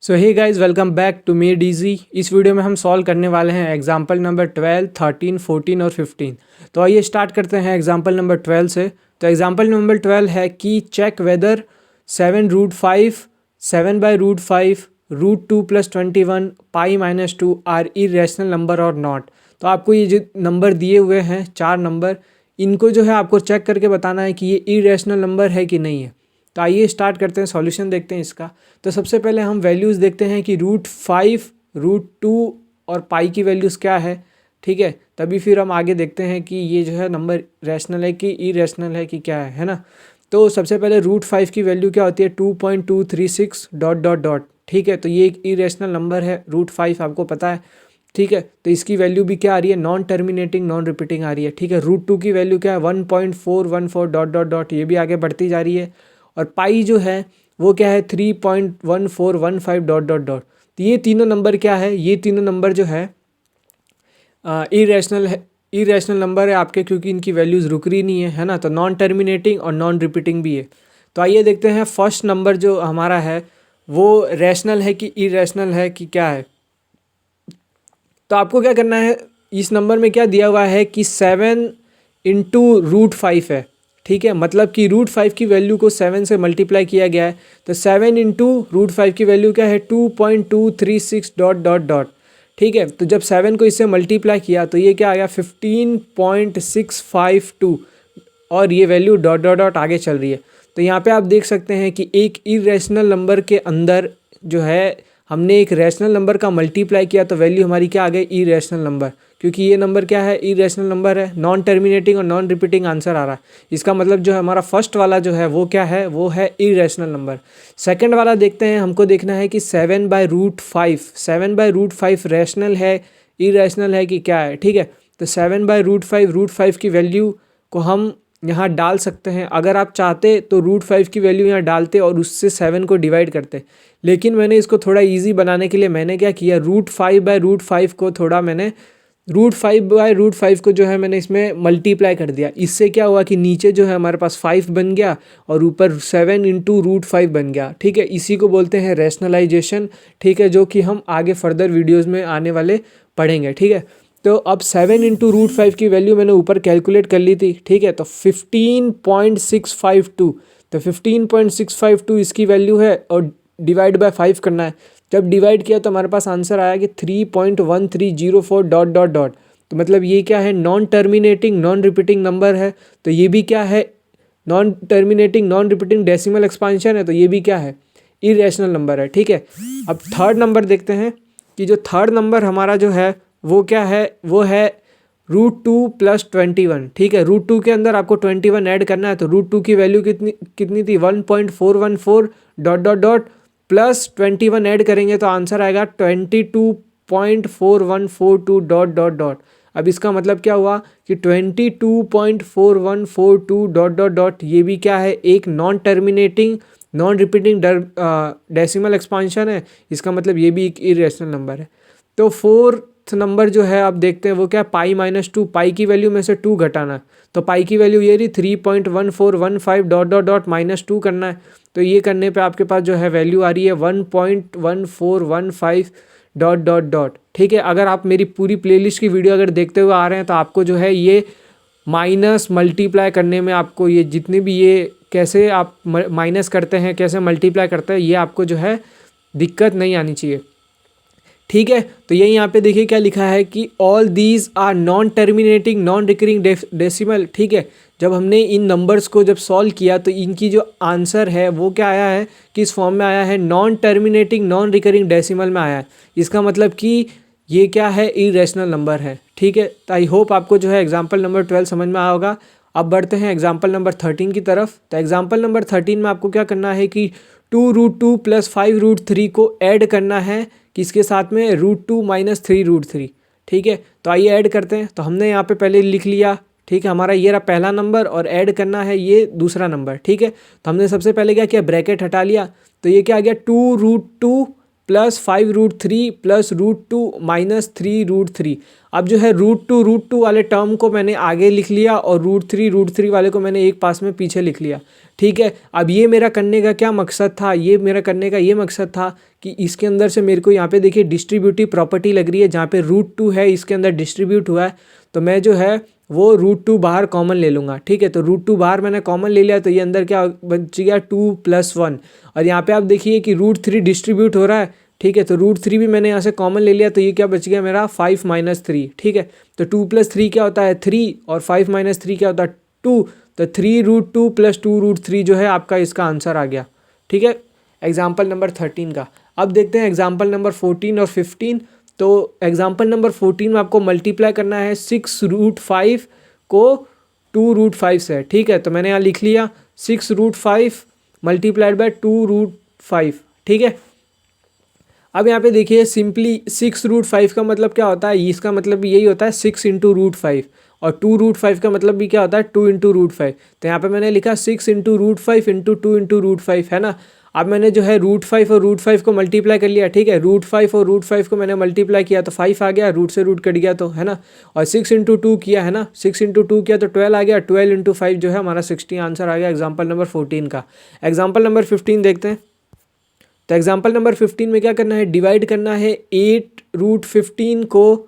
So hey guys, welcome back to made easy. इस video में हम सॉल्व करने वाले हैं एग्जाम्पल नंबर 12, 13, 14 और 15। तो आइए स्टार्ट करते हैं एग्जाम्पल नंबर 12 से। तो एग्जाम्पल नंबर 12 है कि check whether 7√5, 7/√5, √2 + 21, π-2 are irrational number और नॉट। तो आपको ये जो नंबर दिए हुए हैं, 4 नंबर, इनको जो है आपको चेक करके बताना है कि ये इरेशनल नंबर है कि नहीं है। तो आइए स्टार्ट करते हैं, सॉल्यूशन देखते हैं इसका। तो सबसे पहले हम वैल्यूज़ देखते हैं कि √5, √2 और पाई की वैल्यूज़ क्या है। ठीक है, तभी फिर हम आगे देखते हैं कि ये जो है नंबर रैशनल है कि इरेशनल है कि क्या है ना। तो सबसे पहले √5 की वैल्यू क्या होती है, 2.236 ... ठीक है, तो ये एक इरेशनल नंबर है √5, आपको पता है। ठीक है, तो इसकी वैल्यू भी क्या आ रही है, नॉन टर्मिनेटिंग नॉन रिपीटिंग आ रही है। ठीक है, √2 की वैल्यू क्या है, 1.414 ... ये भी आगे बढ़ती जा रही है। और पाई जो है वो क्या है, 3.1415 ... तो ये तीनों नंबर क्या है, ये तीनों नंबर जो है इरेशनल है, इरेशनल नंबर है आपके, क्योंकि इनकी वैल्यूज़ रुक रही नहीं है ना। तो नॉन टर्मिनेटिंग और नॉन रिपीटिंग भी है। तो आइए देखते हैं फर्स्ट नंबर जो हमारा है वो रैशनल है कि इरेशनल है कि क्या है। तो आपको क्या करना है, इस नंबर में क्या दिया हुआ है कि 7 × √5 है। ठीक है, मतलब कि √5 की वैल्यू को 7 से मल्टीप्लाई किया गया है। तो 7 × √5 की वैल्यू क्या है, 2.236 ... ठीक है, तो जब 7 को इससे मल्टीप्लाई किया तो ये क्या आ गया, 15.652, और ये वैल्यू ... आगे चल रही है। तो यहाँ पे आप देख सकते हैं कि एक इरेशनल नंबर के अंदर जो है हमने एक रैशनल नंबर का मल्टीप्लाई किया तो वैल्यू हमारी क्या आ गई, इरेशनल नंबर। क्योंकि ये नंबर क्या है, इरेशनल नंबर है, नॉन टर्मिनेटिंग और नॉन रिपीटिंग आंसर आ रहा है। इसका मतलब जो है हमारा फर्स्ट वाला जो है वो क्या है, वो है इरेशनल नंबर। सेकंड वाला देखते हैं, हमको देखना है कि 7/√5, 7/√5 रैशनल है, इरेशनल है कि क्या है। ठीक है, तो 7/√5, √5 की वैल्यू को हम यहाँ डाल सकते हैं। अगर आप चाहते तो √5 की वैल्यू यहाँ डालते और उससे 7 को डिवाइड करते, लेकिन मैंने इसको थोड़ा इजी बनाने के लिए मैंने क्या किया, √5/√5 को थोड़ा मैंने √5/√5 को जो है मैंने इसमें मल्टीप्लाई कर दिया। इससे क्या हुआ कि नीचे जो है हमारे पास 5 बन गया और ऊपर 7 × √5 बन गया। ठीक है, इसी को बोलते हैं रैशनलाइजेशन। ठीक है, जो कि हम आगे फर्दर वीडियोज़ में आने वाले पढ़ेंगे। ठीक है, तो अब 7 × √5 की वैल्यू मैंने ऊपर कैलकुलेट कर ली थी। ठीक है, तो 15.652, तो 15.652 इसकी वैल्यू है और डिवाइड बाय 5 करना है। जब डिवाइड किया तो हमारे पास आंसर आया कि 3.1304 ... तो मतलब ये क्या है, non terminating non repeating number है। तो ये भी क्या है, non terminating non repeating decimal expansion है। तो ये भी क्या है, इरेशनल नंबर है। ठीक है, अब थर्ड नंबर देखते हैं कि जो थर्ड नंबर हमारा जो है वो क्या है, वो है √2 + 21। ठीक है, √2 के अंदर आपको 21 ऐड करना है। तो √2 की वैल्यू कितनी थी, 1.414 ... प्लस 21 ऐड करेंगे तो आंसर आएगा 22.4142 ... अब इसका मतलब क्या हुआ कि 22.4142 ... ये भी क्या है, एक non terminating non repeating decimal expansion है। इसका मतलब ये भी एक इरेशनल नंबर है। तो फोर्थ नंबर जो है आप देखते हैं वो क्या है, π-2। पाई की वैल्यू में से 2 घटाना है। तो पाई की वैल्यू ये रही 3.1415 ... -2 करना है। तो ये करने पे आपके पास जो है वैल्यू आ रही है 1.1415 ... ठीक है, अगर आप मेरी पूरी प्लेलिस्ट की वीडियो अगर देखते हुए आ रहे हैं तो आपको जो है ये माइनस मल्टीप्लाई करने में, आपको ये जितने भी ये कैसे आप माइनस करते हैं, कैसे मल्टीप्लाई करते हैं, ये आपको जो है दिक्कत नहीं आनी चाहिए। ठीक है, तो ये यहाँ पे देखिए क्या लिखा है कि all these are non terminating non recurring decimal. ठीक है, जब हमने इन नंबर्स को जब सॉल्व किया तो इनकी जो आंसर है वो क्या आया है, किस फॉर्म में आया है, non terminating non recurring decimal में आया है। इसका मतलब कि ये क्या है, इरेशनल नंबर है। ठीक है, तो आई होप आपको जो है एग्जाम्पल नंबर 12 समझ में आया होगा। अब बढ़ते हैं एग्जाम्पल नंबर 13 की तरफ। तो एग्जाम्पल नंबर 13 में आपको क्या करना है कि 2√2 + 5√3 को ऐड करना है, किसके साथ में, √2 - 3√3। ठीक है, तो आइए ऐड करते हैं। तो हमने यहाँ पे पहले लिख लिया। ठीक है, हमारा ये रहा पहला नंबर और ऐड करना है ये दूसरा नंबर। ठीक है, तो हमने सबसे पहले क्या किया, ब्रैकेट हटा लिया। तो ये क्या आ गया, 2√2 +5√3 प्लस √2 माइनस 3√3। अब जो है √2 वाले टर्म को मैंने आगे लिख लिया और √3 वाले को मैंने एक पास में पीछे लिख लिया। ठीक है, अब ये मेरा करने का क्या मकसद था, ये मेरा करने का ये मकसद था कि इसके अंदर से मेरे को यहाँ पे देखिए डिस्ट्रीब्यूटिव प्रॉपर्टी लग रही है, जहाँ पे √2 है इसके अंदर डिस्ट्रीब्यूट हुआ है, तो मैं जो है वो √2 बाहर कॉमन ले लूँगा। ठीक है, तो √2 बाहर मैंने कॉमन ले लिया, तो ये अंदर क्या बच गया 2 + 1। और यहाँ पे आप देखिए कि √3 डिस्ट्रीब्यूट हो रहा है। ठीक है, तो √3 भी मैंने यहाँ से कॉमन ले लिया, तो ये क्या बच गया मेरा 5 - 3। ठीक है, तो 2 + 3 क्या होता है 3 और 5 - 3 क्या होता है 2, तो 3√2 + 2√3 जो है आपका इसका आंसर आ गया। ठीक है, एग्जाम्पल नंबर 13 का। अब देखते हैं एग्जाम्पल नंबर 14 और 15। तो एग्जाम्पल नंबर 14 में आपको मल्टीप्लाई करना है 6√5 को 2√5 से। ठीक है, तो मैंने यहाँ लिख लिया 6√5 मल्टीप्लाइड बाय 2√5। ठीक है, अब यहाँ पे देखिए सिंपली 6√5 का मतलब क्या होता है, इसका मतलब भी यही होता है 6 × √5, और 2√5 का मतलब भी क्या होता है 2 × √5। तो यहाँ पे मैंने लिखा 6 × √5 × 2 × √5 है ना। अब मैंने जो है √5 और √5 को मल्टीप्लाई कर लिया। ठीक है, √5 और √5 को मैंने मल्टीप्लाई किया तो 5 आ गया, रूट से रूट कट गया तो, है ना। और 6 × 2 किया है ना, 6 × 2 किया तो 12 आ गया, 12 × 5 जो है हमारा 60 आंसर आ गया एग्जाम्पल नंबर 14 का। एग्जाम्पल नंबर 15 देखते हैं। तो एग्जाम्पल नंबर 15 में क्या करना है, डिवाइड करना है 8√15 को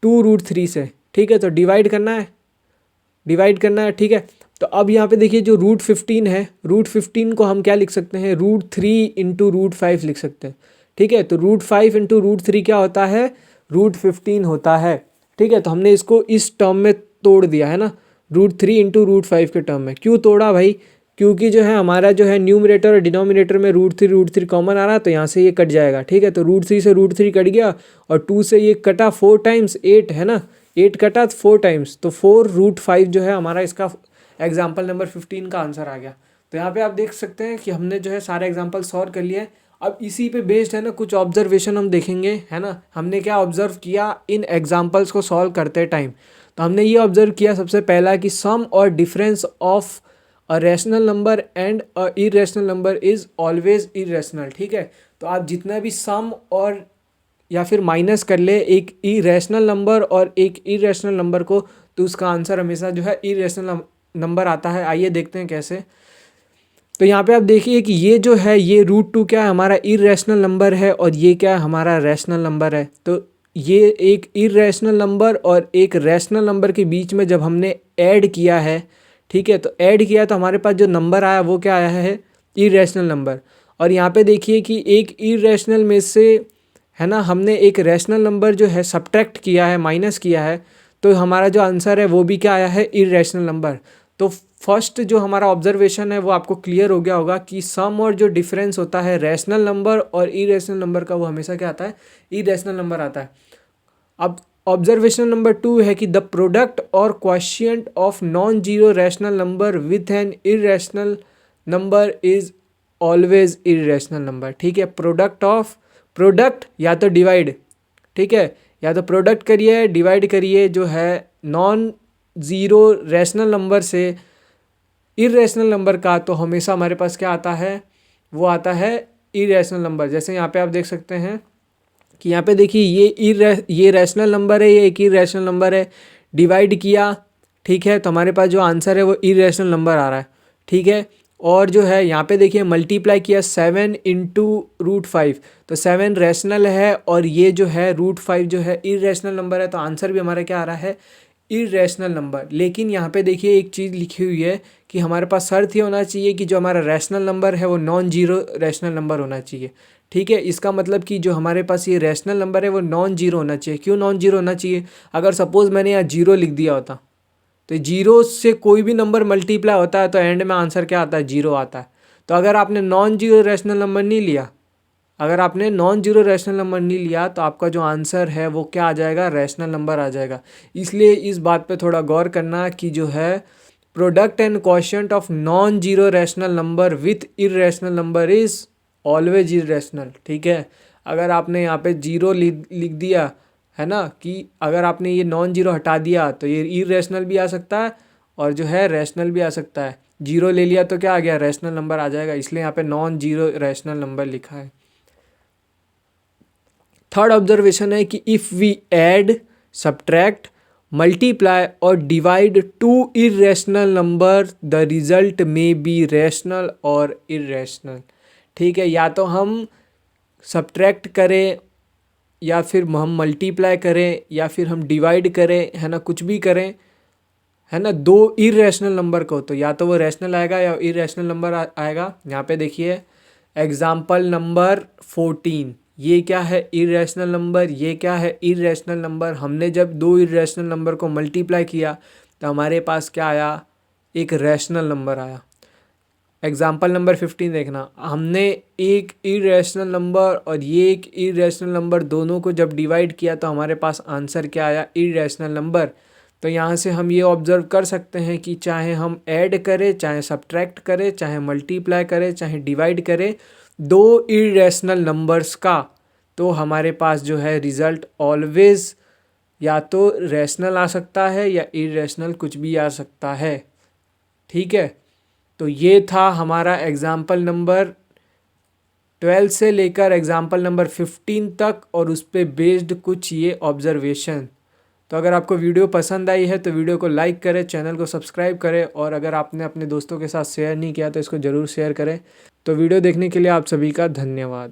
2√3 से। ठीक है, तो डिवाइड करना है। ठीक है, तो अब यहाँ पे देखिए जो √15 है, √15 को हम क्या लिख सकते हैं, √3 × √5 लिख सकते हैं। ठीक है, तो √5 × √3 क्या होता है, √15 होता है। ठीक है, तो हमने इसको इस टर्म में तोड़ दिया है ना, √3 × √5 के टर्म में। क्यों तोड़ा भाई, क्योंकि जो है हमारा जो है न्यूमरेटर और डिनोमिनेटर में √3 कॉमन आ रहा है, तो यहाँ से ये कट जाएगा। ठीक है, तो √3 से √3 कट गया और 2 से ये कटा 4 टाइम्स, 8 है ना, 8 कटा 4 टाइम्स, तो 4√5 जो है हमारा इसका एग्जाम्पल नंबर 15 का आंसर आ गया। तो यहाँ पे आप देख सकते हैं कि हमने जो है सारे एग्जाम्पल सॉल्व कर लिए। अब इसी पे बेस्ड है ना कुछ ऑब्जर्वेशन हम देखेंगे, है ना। हमने क्या ऑब्जर्व किया इन एग्जाम्पल्स को सॉल्व करते टाइम, तो हमने ये ऑब्जर्व किया सबसे पहला कि सम और difference of a rational number and a irrational number is always irrational. ठीक है, तो आप जितना भी सम और या फिर माइनस कर ले एक इरेशनल नंबर और एक इरेशनल नंबर को, तो उसका आंसर हमेशा जो है इरेशनल नंबर आता है। आइए देखते हैं कैसे। तो यहाँ पे आप देखिए कि ये जो है ये √2 क्या है हमारा इरेशनल नंबर है, और ये क्या है हमारा रैशनल नंबर है। तो ये एक इरेशनल नंबर और एक रैशनल नंबर के बीच में जब हमने ऐड किया है, ठीक है, तो ऐड किया तो हमारे पास जो नंबर आया वो क्या आया है, इरेशनल नंबर। और यहाँ पे देखिए कि एक इरेशनल में से, है ना, हमने एक रैशनल नंबर जो है सब्ट्रैक्ट किया है, माइनस किया है, तो हमारा जो आंसर है वो भी क्या आया है, इरेशनल नंबर। तो फर्स्ट जो हमारा ऑब्जर्वेशन है वो आपको क्लियर हो गया होगा कि सम और जो डिफरेंस होता है रैशनल नंबर और इरेशनल नंबर का, वो हमेशा क्या आता है, इरेशनल नंबर आता है। अब ऑब्जर्वेशन नंबर 2 है कि द प्रोडक्ट और quotient of non zero rational number with an irrational number is always irrational number. ठीक है, प्रोडक्ट या तो डिवाइड, ठीक है, या तो प्रोडक्ट करिए डिवाइड करिए जो है नॉन ज़ीरो रैशनल नंबर से इरेशनल नंबर का, तो हमेशा हमारे पास क्या आता है, वो आता है इरेशनल नंबर। जैसे यहाँ पे आप देख सकते हैं कि यहाँ पे देखिए ये रैशनल नंबर है, ये एक इरेशनल नंबर है, डिवाइड किया, ठीक है, तो हमारे पास जो आंसर है वो इरेशनल नंबर आ रहा है। ठीक है, और जो है यहाँ पे देखिए मल्टीप्लाई किया 7 × √5, तो 7 रैशनल है और ये जो है √5 जो है इरेशनल नंबर है, तो आंसर भी हमारा क्या आ रहा है, इरेशनल नंबर। लेकिन यहाँ पे देखिए एक चीज़ लिखी हुई है कि हमारे पास शर्त ये होना चाहिए कि जो हमारा रैशनल नंबर है वो नॉन जीरो रैशनल नंबर होना चाहिए। ठीक है, इसका मतलब कि जो हमारे पास ये रैशनल नंबर है वो नॉन जीरो होना चाहिए। क्यों नॉन जीरो होना चाहिए, अगर सपोज़ मैंने यहाँ जीरो लिख दिया होता, तो जीरो से कोई भी नंबर मल्टीप्लाई होता है तो एंड में आंसर क्या आता है, जीरो आता है। तो अगर आपने नॉन जीरो रैशनल नंबर नहीं लिया, तो आपका जो आंसर है वो क्या आ जाएगा, रैशनल नंबर आ जाएगा। इसलिए इस बात पे थोड़ा गौर करना कि जो है product and quotient of non zero rational number with irrational number is always irrational. ठीक है, अगर आपने यहाँ पे जीरो लिख दिया है ना, कि अगर आपने ये नॉन जीरो हटा दिया तो ये इरेशनल भी आ सकता है और जो है रैशनल भी आ सकता है। जीरो ले लिया तो क्या आ गया, रैशनल नंबर आ जाएगा, इसलिए यहाँ पे नॉन जीरो रैशनल नंबर लिखा है। थर्ड ऑब्जर्वेशन है कि if we add, subtract, multiply और divide two irrational number the result may be rational और इरेशनल। ठीक है, या तो हम सब्ट्रैक्ट करें या फिर हम मल्टीप्लाई करें या फिर हम डिवाइड करें, है ना, कुछ भी करें, है ना, दो इरेशनल नंबर को, तो या तो वो रैशनल आएगा या इरेशनल नंबर आएगा। यहाँ पे देखिए एग्जाम्पल नंबर 14, ये क्या है, इरेशनल नंबर, ये क्या है, इरेशनल नंबर। हमने जब दो इरेशनल नंबर को मल्टीप्लाई किया तो हमारे पास क्या आया, एक रैशनल नंबर आया। एग्जाम्पल नंबर 15 देखना, हमने एक इरेशनल नंबर और ये एक इरेशनल नंबर दोनों को जब डिवाइड किया तो हमारे पास आंसर क्या आया, इरेशनल नंबर। तो यहाँ से हम ये ऑब्जर्व कर सकते हैं कि चाहे हम ऐड करें, चाहे सब्ट्रैक्ट करें, चाहे मल्टीप्लाई करें, चाहे डिवाइड करें दो इरेशनल नंबर्स का, तो हमारे पास जो है रिज़ल्ट ऑलवेज या तो रैशनल आ सकता है या इरेशनल, कुछ भी आ सकता है। ठीक है, तो ये था हमारा एग्ज़ाम्पल नंबर 12 से लेकर एग्ज़ाम्पल नंबर 15 तक और उस पर बेस्ड कुछ ये ऑब्जर्वेशन। तो अगर आपको वीडियो पसंद आई है तो वीडियो को लाइक करें, चैनल को सब्सक्राइब करें और अगर आपने अपने दोस्तों के साथ शेयर नहीं किया तो इसको ज़रूर शेयर करें। तो वीडियो देखने के लिए आप सभी का धन्यवाद।